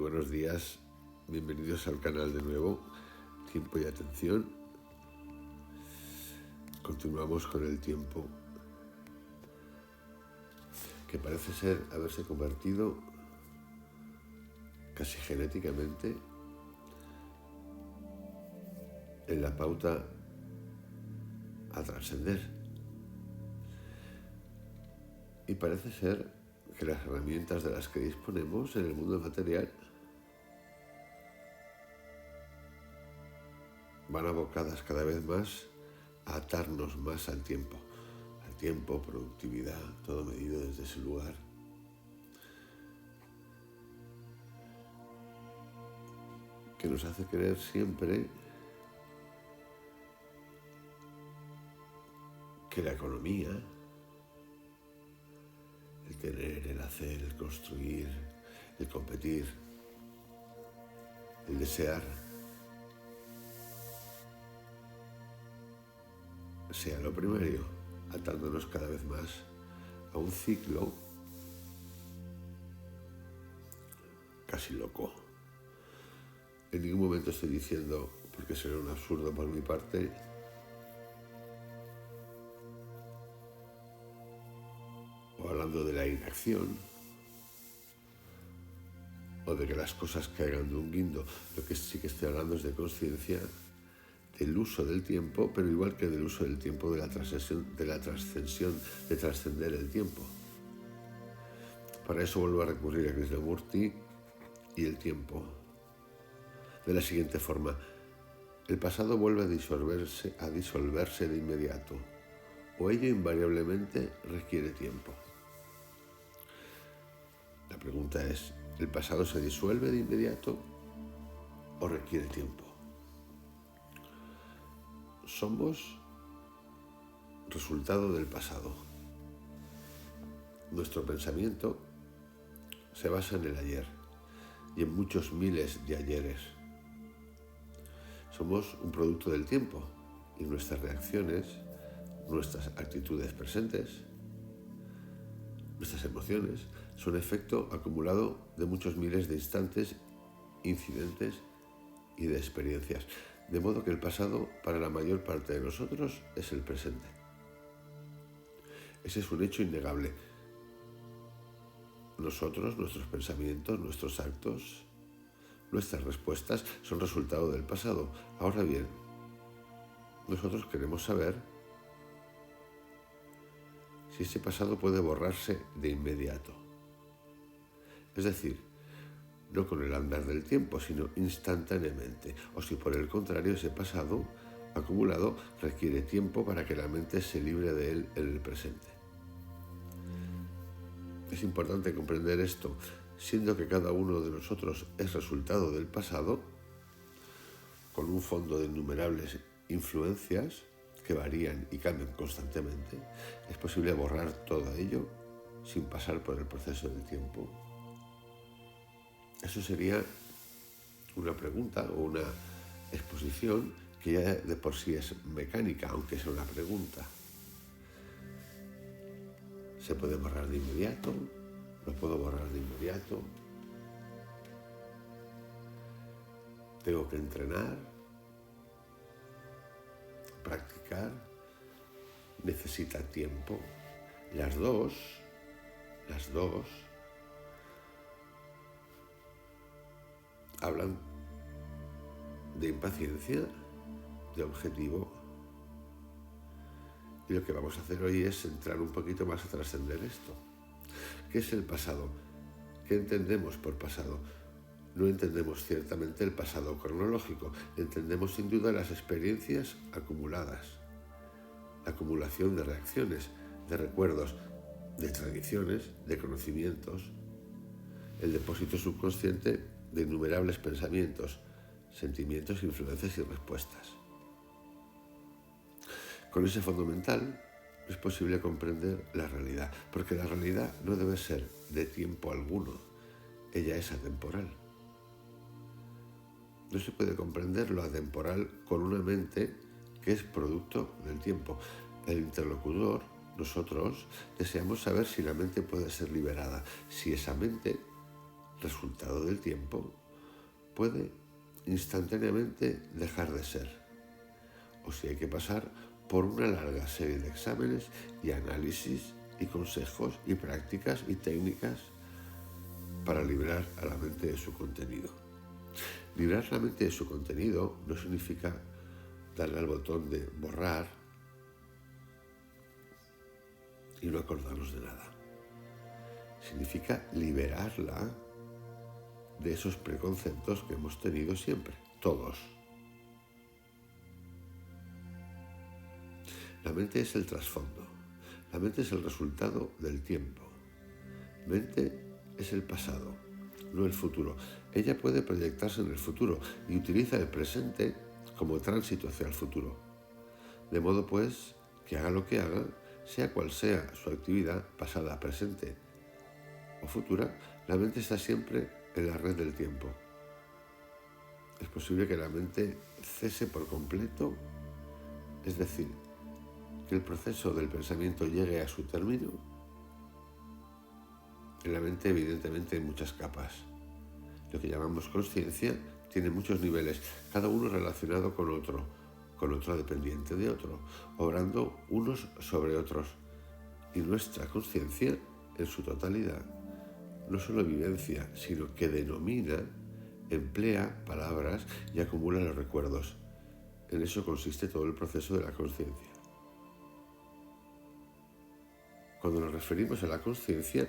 buenos días, bienvenidos al canal de nuevo, Tiempo y Atención. Continuamos con el tiempo, que parece ser haberse convertido casi genéticamente en la pauta a trascender. Y parece ser que las herramientas de las que disponemos en el mundo material van abocadas cada vez más a atarnos más al tiempo, productividad, todo medido desde ese lugar. Que nos hace creer siempre que la economía, el tener, el hacer, el construir, el competir, el desear, sea lo primario, atándonos cada vez más a un ciclo casi loco. En ningún momento estoy diciendo, porque sería un absurdo por mi parte, o hablando de la inacción, o de que las cosas caigan de un guindo. Lo que sí que estoy hablando es de conciencia, del uso del tiempo, pero igual que del uso del tiempo de la trascensión, de trascender el tiempo. Para eso vuelvo a recurrir a Krishnamurti y el tiempo. De la siguiente forma: el pasado vuelve a disolverse de inmediato, o ello invariablemente requiere tiempo. La pregunta es: ¿el pasado se disuelve de inmediato o requiere tiempo? Somos resultado del pasado. Nuestro pensamiento se basa en el ayer y en muchos miles de ayeres. Somos un producto del tiempo y nuestras reacciones, nuestras actitudes presentes, nuestras emociones son efecto acumulado de muchos miles de instantes, incidentes y de experiencias. De modo que el pasado, para la mayor parte de nosotros, es el presente. Ese es un hecho innegable. Nosotros, nuestros pensamientos, nuestros actos, nuestras respuestas son resultado del pasado. Ahora bien, nosotros queremos saber si ese pasado puede borrarse de inmediato. Es decir, no con el andar del tiempo, sino instantáneamente, o si por el contrario ese pasado acumulado requiere tiempo para que la mente se libre de él en el presente. Es importante comprender esto, siendo que cada uno de nosotros es resultado del pasado, con un fondo de innumerables influencias que varían y cambian constantemente. Es posible borrar todo ello sin pasar por el proceso del tiempo. Eso sería una pregunta o una exposición que ya de por sí es mecánica, aunque sea una pregunta. ¿Se puede borrar de inmediato? ¿Lo puedo borrar de inmediato? ¿Tengo que entrenar? ¿Practicar? ¿Necesita tiempo? Las dos hablan de impaciencia, de objetivo. Y lo que vamos a hacer hoy es entrar un poquito más a trascender esto. ¿Qué es el pasado? ¿Qué entendemos por pasado? No entendemos ciertamente el pasado cronológico, entendemos sin duda las experiencias acumuladas, la acumulación de reacciones, de recuerdos, de tradiciones, de conocimientos, el depósito subconsciente de innumerables pensamientos, sentimientos, influencias y respuestas. Con ese fondo mental es posible comprender la realidad, porque la realidad no debe ser de tiempo alguno, ella es atemporal. No se puede comprender lo atemporal con una mente que es producto del tiempo. El interlocutor, nosotros, deseamos saber si la mente puede ser liberada, si esa mente resultado del tiempo, puede instantáneamente dejar de ser, o si hay que pasar por una larga serie de exámenes y análisis y consejos y prácticas y técnicas para librar a la mente de su contenido. Librar la mente de su contenido no significa darle al botón de borrar y no acordarnos de nada. Significa liberarla de esos preconceptos que hemos tenido siempre, todos. La mente es el trasfondo, la mente es el resultado del tiempo. Mente es el pasado, no el futuro. Ella puede proyectarse en el futuro y utiliza el presente como tránsito hacia el futuro. De modo pues que haga lo que haga, sea cual sea su actividad pasada, presente o futura, la mente está siempre en la red del tiempo. Es posible que la mente cese por completo, es decir, que el proceso del pensamiento llegue a su término. En la mente evidentemente hay muchas capas. Lo que llamamos consciencia tiene muchos niveles, cada uno relacionado con otro dependiente de otro, obrando unos sobre otros. Y nuestra consciencia, en su totalidad, no solo vivencia, sino que denomina, emplea palabras y acumula los recuerdos. En eso consiste todo el proceso de la consciencia. Cuando nos referimos a la consciencia,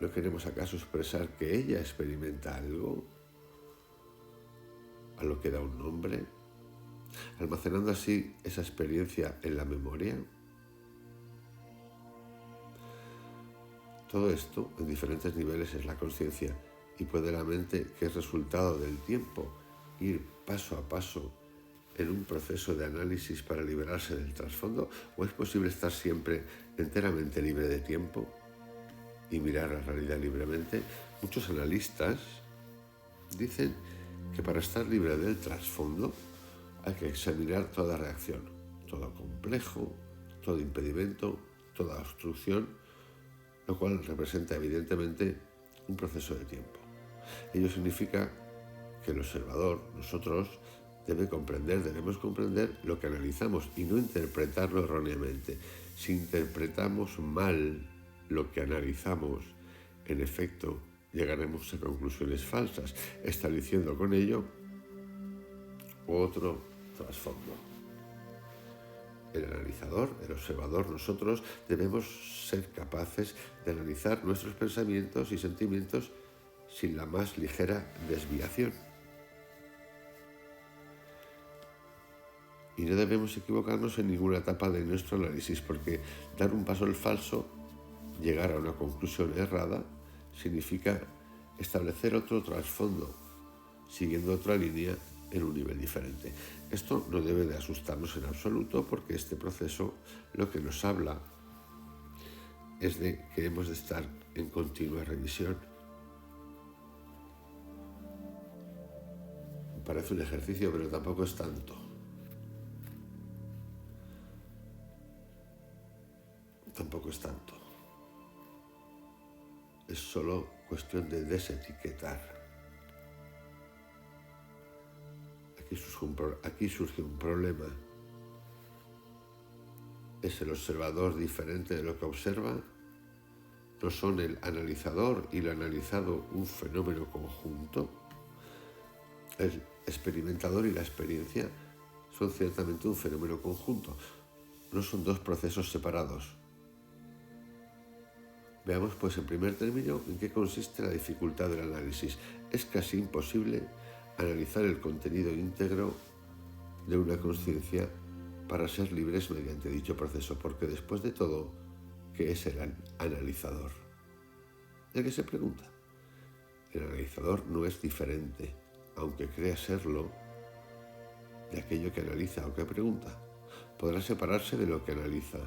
¿no queremos acaso expresar que ella experimenta algo a lo que da un nombre, almacenando así esa experiencia en la memoria? Todo esto en diferentes niveles es la consciencia y puede la mente, que es resultado del tiempo, ir paso a paso en un proceso de análisis para liberarse del trasfondo, o es posible estar siempre enteramente libre de tiempo y mirar la realidad libremente. Muchos analistas dicen que para estar libre del trasfondo hay que examinar toda reacción, todo complejo, todo impedimento, toda obstrucción, lo cual representa evidentemente un proceso de tiempo. Ello significa que el observador, nosotros, debemos comprender lo que analizamos y no interpretarlo erróneamente. Si interpretamos mal lo que analizamos, en efecto, llegaremos a conclusiones falsas, estableciendo con ello otro trasfondo. El analizador, el observador, nosotros debemos ser capaces de analizar nuestros pensamientos y sentimientos sin la más ligera desviación. Y no debemos equivocarnos en ninguna etapa de nuestro análisis, porque dar un paso al falso, llegar a una conclusión errada, significa establecer otro trasfondo, siguiendo otra línea en un nivel diferente. Esto no debe de asustarnos en absoluto, porque este proceso lo que nos habla es de que hemos de estar en continua revisión. Parece un ejercicio, pero tampoco es tanto. Tampoco es tanto. Es solo cuestión de desetiquetar. Aquí surge un problema. ¿Es el observador diferente de lo que observa? ¿No son el analizador y lo analizado un fenómeno conjunto? El experimentador y la experiencia son ciertamente un fenómeno conjunto. No son dos procesos separados. Veamos pues en primer término en qué consiste la dificultad del análisis. Es casi imposible analizar el contenido íntegro de una conciencia para ser libres mediante dicho proceso, porque después de todo, ¿qué es el analizador? ¿De qué se pregunta? El analizador no es diferente, aunque crea serlo, de aquello que analiza o que pregunta. Podrá separarse de lo que analiza,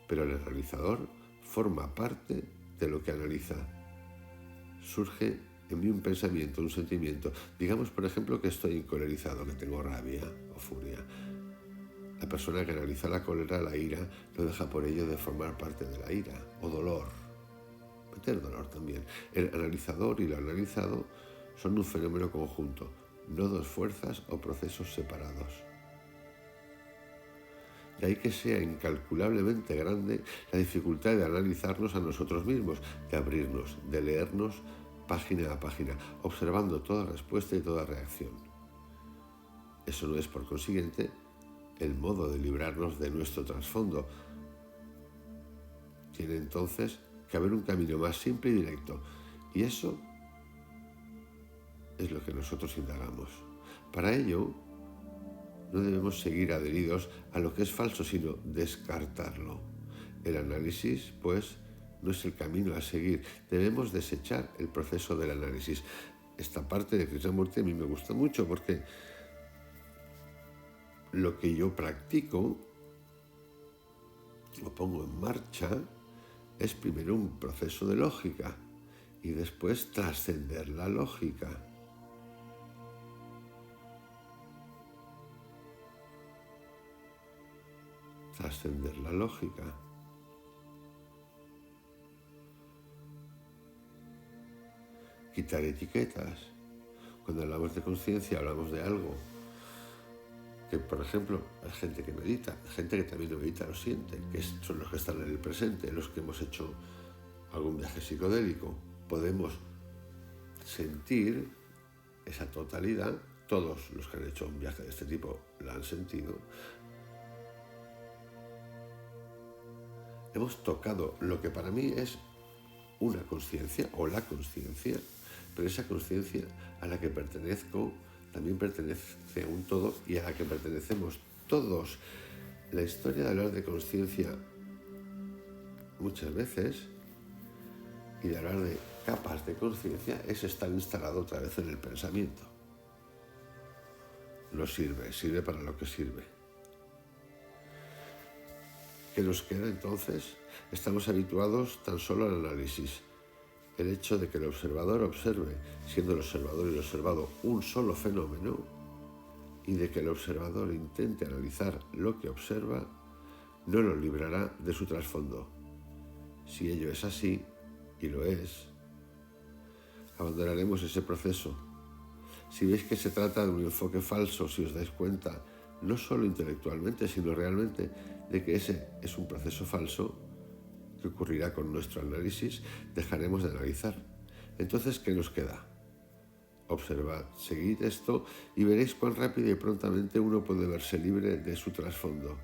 pero el analizador forma parte de lo que analiza. Surge en mí un pensamiento, un sentimiento. Digamos, por ejemplo, que estoy encolerizado, que tengo rabia o furia. La persona que analiza la cólera, la ira, no deja por ello de formar parte de la ira o dolor. ¿Me tener dolor también. El analizador y lo analizado son un fenómeno conjunto, no dos fuerzas o procesos separados. De ahí que sea incalculablemente grande la dificultad de analizarnos a nosotros mismos, de abrirnos, de leernos página a página, observando toda respuesta y toda reacción. Eso no es, por consiguiente, el modo de librarnos de nuestro trasfondo. Tiene entonces que haber un camino más simple y directo. Y eso es lo que nosotros indagamos. Para ello, no debemos seguir adheridos a lo que es falso, sino descartarlo. El análisis, pues, no es el camino a seguir. Debemos desechar el proceso del análisis. Esta parte de Krishnamurti a mí me gusta mucho porque lo que yo practico, lo pongo en marcha, es primero un proceso de lógica y después trascender la lógica. Trascender la lógica. Quitar etiquetas. Cuando hablamos de conciencia hablamos de algo que, por ejemplo, hay gente que medita, gente que también no medita, lo siente, que son los que están en el presente, los que hemos hecho algún viaje psicodélico. Podemos sentir esa totalidad, todos los que han hecho un viaje de este tipo la han sentido. Hemos tocado lo que para mí es una conciencia o la conciencia, pero esa conciencia a la que pertenezco también pertenece a un todo y a la que pertenecemos todos. La historia de hablar de conciencia muchas veces y de hablar de capas de conciencia es estar instalado otra vez en el pensamiento. No sirve, sirve para lo que sirve. ¿Qué nos queda entonces? Estamos habituados tan solo al análisis. El hecho de que el observador observe, siendo el observador y el observado un solo fenómeno, y de que el observador intente analizar lo que observa, no lo librará de su trasfondo. Si ello es así, y lo es, abandonaremos ese proceso. Si veis que se trata de un enfoque falso, si os dais cuenta, no solo intelectualmente, sino realmente, de que ese es un proceso falso, que ocurrirá con nuestro análisis, dejaremos de analizar. Entonces, ¿qué nos queda? Observad, seguid esto y veréis cuán rápido y prontamente uno puede verse libre de su trasfondo.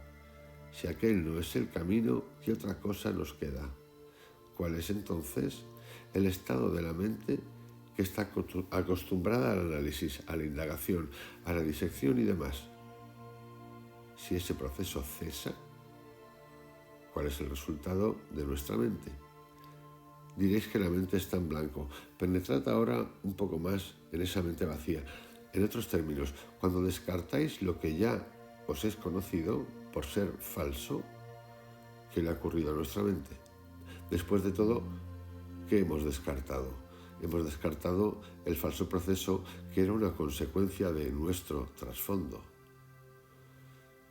Si aquel no es el camino, ¿qué otra cosa nos queda? ¿Cuál es entonces el estado de la mente que está acostumbrada al análisis, a la indagación, a la disección y demás? Si ese proceso cesa, ¿cuál es el resultado de nuestra mente? Diréis que la mente está en blanco. Penetrad ahora un poco más en esa mente vacía. En otros términos, cuando descartáis lo que ya os es conocido por ser falso, ¿qué le ha ocurrido a nuestra mente? Después de todo, ¿qué hemos descartado? Hemos descartado el falso proceso que era una consecuencia de nuestro trasfondo.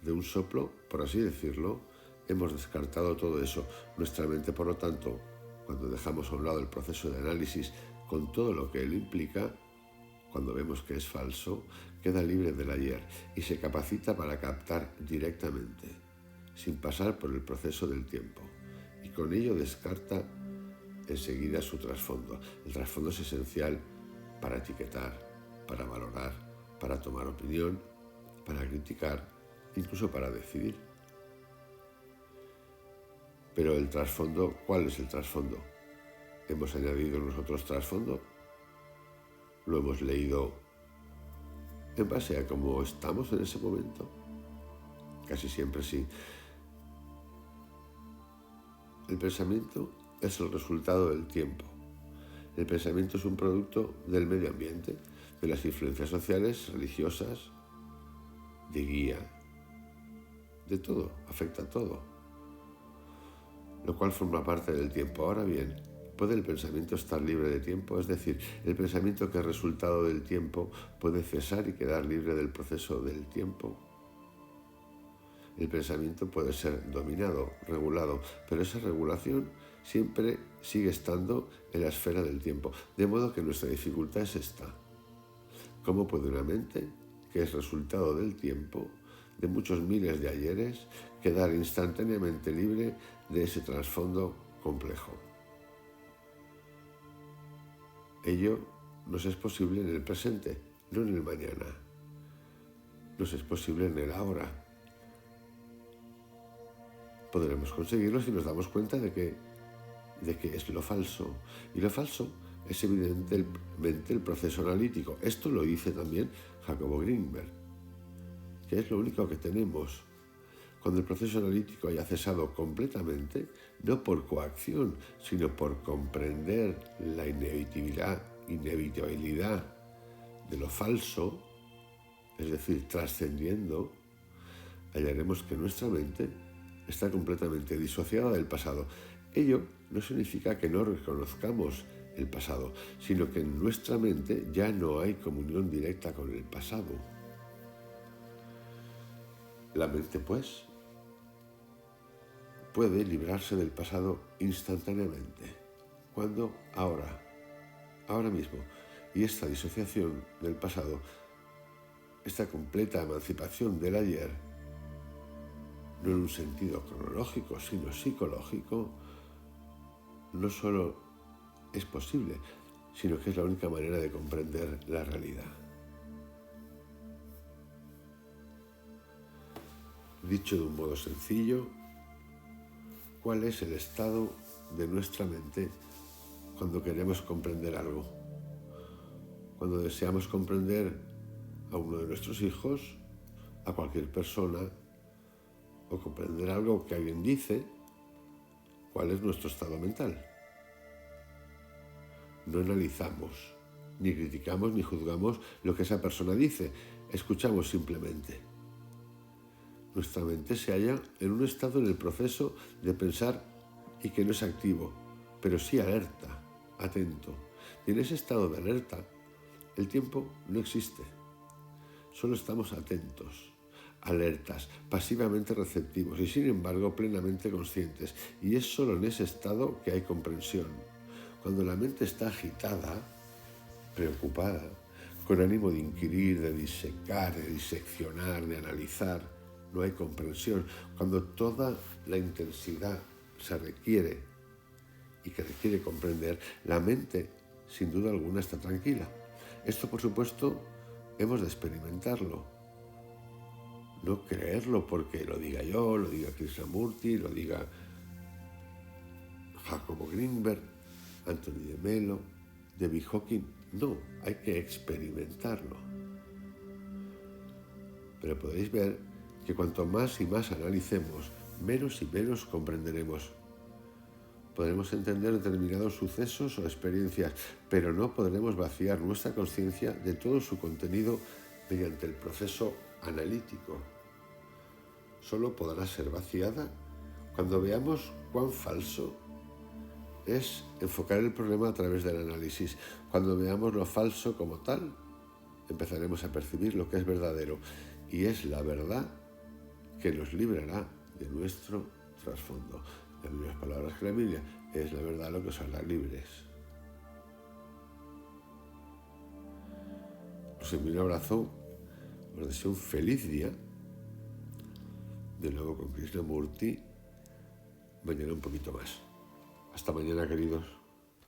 De un soplo, por así decirlo, hemos descartado todo eso. Nuestra mente, por lo tanto, cuando dejamos a un lado el proceso de análisis con todo lo que él implica, cuando vemos que es falso, queda libre del ayer y se capacita para captar directamente, sin pasar por el proceso del tiempo. Y con ello descarta enseguida su trasfondo. El trasfondo es esencial para etiquetar, para valorar, para tomar opinión, para criticar, incluso para decidir. Pero el trasfondo, ¿cuál es el trasfondo? ¿Hemos añadido nosotros trasfondo? ¿Lo hemos leído en base a cómo estamos en ese momento? Casi siempre sí. El pensamiento es el resultado del tiempo. El pensamiento es un producto del medio ambiente, de las influencias sociales, religiosas, de guía, de todo, afecta a todo, lo cual forma parte del tiempo. Ahora bien, ¿puede el pensamiento estar libre de tiempo? Es decir, el pensamiento que es resultado del tiempo puede cesar y quedar libre del proceso del tiempo. El pensamiento puede ser dominado, regulado, pero esa regulación siempre sigue estando en la esfera del tiempo. De modo que nuestra dificultad es esta. ¿Cómo puede una mente, que es resultado del tiempo, de muchos miles de ayeres, quedar instantáneamente libre de ese trasfondo complejo? Ello nos es posible en el presente, no en el mañana. Nos es posible en el ahora. Podremos conseguirlo si nos damos cuenta de que es lo falso. Y lo falso es evidentemente el proceso analítico. Esto lo dice también Jacobo Greenberg, que es lo único que tenemos. Cuando el proceso analítico haya cesado completamente, no por coacción, sino por comprender la inevitabilidad de lo falso, es decir, trascendiendo, hallaremos que nuestra mente está completamente disociada del pasado. Ello no significa que no reconozcamos el pasado, sino que en nuestra mente ya no hay comunión directa con el pasado. La mente, pues, puede librarse del pasado instantáneamente. ¿Cuándo? Ahora mismo. Y esta disociación del pasado, esta completa emancipación del ayer, no en un sentido cronológico, sino psicológico, no solo es posible, sino que es la única manera de comprender la realidad. Dicho de un modo sencillo, ¿cuál es el estado de nuestra mente cuando queremos comprender algo? Cuando deseamos comprender a uno de nuestros hijos, a cualquier persona, o comprender algo que alguien dice, ¿cuál es nuestro estado mental? No analizamos, ni criticamos, ni juzgamos lo que esa persona dice, escuchamos simplemente. Nuestra mente se halla en un estado en el proceso de pensar y que no es activo, pero sí alerta, atento. Y en ese estado de alerta, el tiempo no existe. Solo estamos atentos, alertas, pasivamente receptivos y sin embargo plenamente conscientes. Y es solo en ese estado que hay comprensión. Cuando la mente está agitada, preocupada, con ánimo de inquirir, de disecar, de diseccionar, de analizar, no hay comprensión. Cuando toda la intensidad se requiere y que requiere comprender, la mente sin duda alguna está tranquila. Esto, por supuesto, hemos de experimentarlo. No creerlo porque lo diga yo, lo diga Krishnamurti, lo diga Jacobo Greenberg, Anthony de Melo, David Hawking. No, hay que experimentarlo. Pero podéis ver que cuanto más y más analicemos, menos y menos comprenderemos. Podremos entender determinados sucesos o experiencias, pero no podremos vaciar nuestra conciencia de todo su contenido mediante el proceso analítico. Solo podrá ser vaciada cuando veamos cuán falso es enfocar el problema a través del análisis. Cuando veamos lo falso como tal, empezaremos a percibir lo que es verdadero. Y es la verdad que nos librará de nuestro trasfondo. En las mismas palabras que la Biblia, es la verdad lo que os hará libres. Os envío un abrazo, os deseo un feliz día. De nuevo con Krishnamurti, mañana un poquito más. Hasta mañana, queridos.